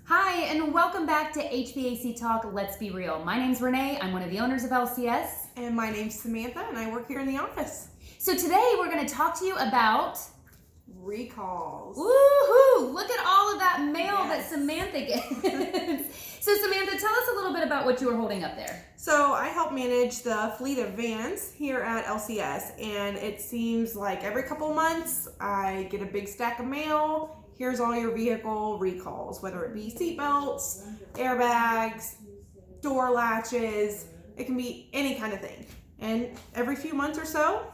Hi, and welcome back to HVAC Talk, Let's Be Real. My name's Renee, I'm one of the owners of LCS. And my name's Samantha, and I work here in the office. So today we're going to talk to you about recalls. Woohoo! Look at all of that mail that Yes. Samantha gets. So Samantha, tell us a little bit about what you were holding up there. So I help manage the fleet of vans here at LCS, and it seems like every couple months I get a big stack of mail. Here's all your vehicle recalls, whether it be seat belts, airbags, door latches. It can be any kind of thing. And every few months or so,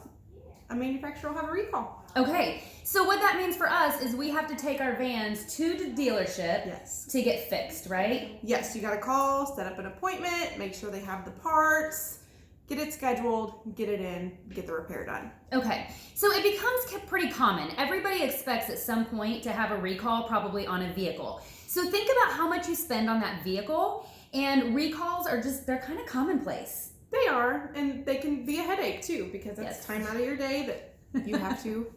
a manufacturer will have a recall. Okay, so what that means for us is we have to take our vans to the dealership Yes. to get fixed, right? Yes, you got to call, set up an appointment, make sure they have the parts, get it scheduled, get it in, get the repair done. Okay, so it becomes pretty common. Everybody expects at some point to have a recall probably on a vehicle. So think about how much you spend on that vehicle, and recalls are they're kind of commonplace. They are, and they can be a headache too, because it's Yes. time out of your day that you have to.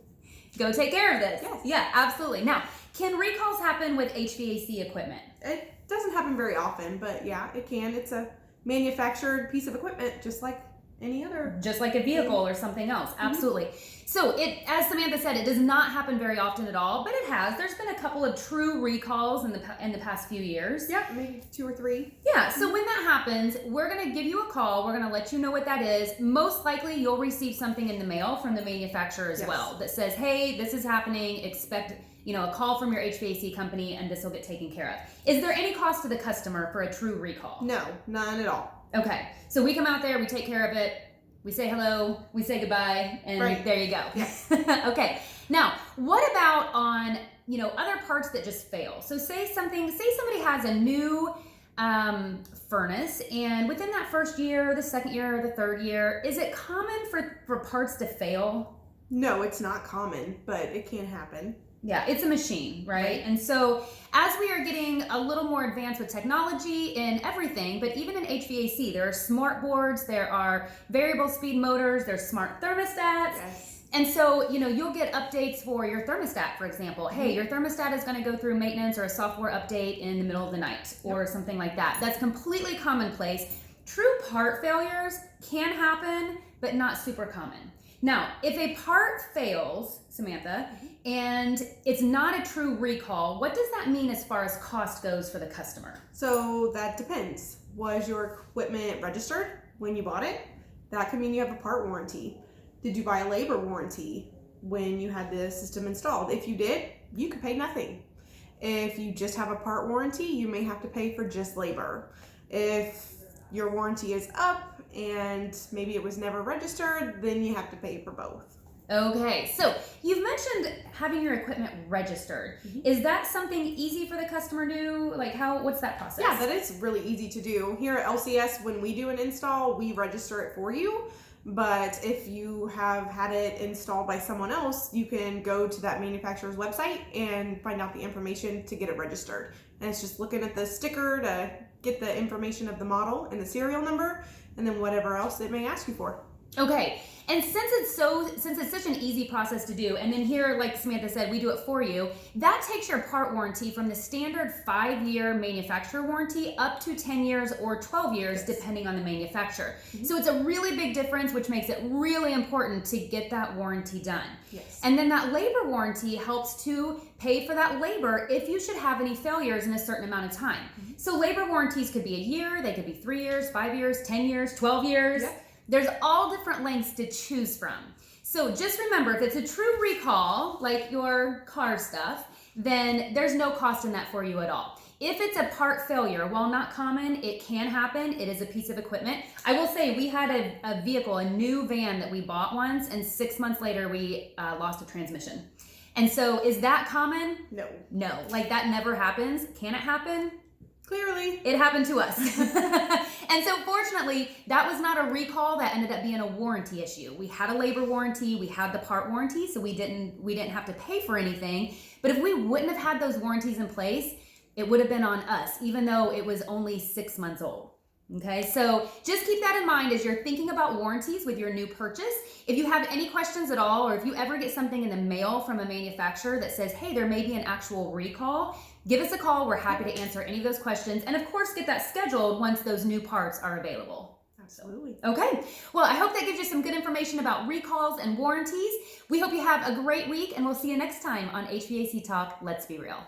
Go take care of this. Yes. Yeah, absolutely. Now, can recalls happen with HVAC equipment? It doesn't happen very often, but yeah, it can. It's a manufactured piece of equipment, just like any other. Just like a vehicle or something else. Absolutely. So as Samantha said, it does not happen very often at all, but it has. There's been a couple of true recalls in the past few years. Yeah, maybe 2 or 3. Yeah, so when that happens, we're going to give you a call. We're going to let you know what that is. Most likely, you'll receive something in the mail from the manufacturer as Yes. well that says, hey, this is happening. Expect a call from your HVAC company, and this will get taken care of. Is there any cost to the customer for a true recall? No, none at all. Okay, so we come out there, we take care of it, we say hello, we say goodbye, and Right. there you go. Yes. Okay, now what about on other parts that just fail? So say somebody has a new furnace, and within that first year, the second year, or the third year, is it common for parts to fail? No, it's not common, but it can happen. Yeah, it's a machine, right? And so as we are getting a little more advanced with technology in everything, but even in HVAC, there are smart boards, there are variable speed motors, there's smart thermostats. Yes. And so, you'll get updates for your thermostat, for example. Hey, your thermostat is going to go through maintenance or a software update in the middle of the night or something like that. That's completely commonplace. True part failures can happen, but not super common. Now, if a part fails, Samantha, and it's not a true recall, what does that mean as far as cost goes for the customer? So that depends. Was your equipment registered when you bought it? That could mean you have a part warranty. Did you buy a labor warranty when you had the system installed? If you did, you could pay nothing. If you just have a part warranty, you may have to pay for just labor. If your warranty is up and maybe it was never registered, then you have to pay for both. Okay, so you've mentioned having your equipment registered. Is that something easy for the customer to do? Like what's that process? Yeah, that is really easy to do. Here at LCS, when we do an install, we register it for you. But if you have had it installed by someone else, you can go to that manufacturer's website and find out the information to get it registered. And it's just looking at the sticker to get the information of the model and the serial number, and then whatever else it may ask you for. Okay, and since it's such an easy process to do, and then here, like Samantha said, we do it for you, that takes your part warranty from the standard 5-year manufacturer warranty up to 10 years or 12 years, depending on the manufacturer. So it's a really big difference, which makes it really important to get that warranty done. Yes. And then that labor warranty helps to pay for that labor if you should have any failures in a certain amount of time. So labor warranties could be a year, they could be 3 years, 5 years, 10 years, 12 years. Yep. There's all different lengths to choose from. So just remember, if it's a true recall, like your car stuff, then there's no cost in that for you at all. If it's a part failure, while not common, it can happen. It is a piece of equipment. I will say we had a vehicle, a new van that we bought once, and 6 months later we lost a transmission. And so is that common? No. No, like that never happens. Can it happen? Clearly. It happened to us. And so fortunately, that was not a recall, that ended up being a warranty issue. We had a labor warranty, we had the part warranty, so we didn't have to pay for anything. But if we wouldn't have had those warranties in place, it would have been on us, even though it was only 6 months old. Okay, so just keep that in mind as you're thinking about warranties with your new purchase. If you have any questions at all, or if you ever get something in the mail from a manufacturer that says, hey, there may be an actual recall, give us a call. We're happy to answer any of those questions. And of course, get that scheduled once those new parts are available. Absolutely. Okay. Well, I hope that gives you some good information about recalls and warranties. We hope you have a great week, and we'll see you next time on HVAC Talk. Let's be real.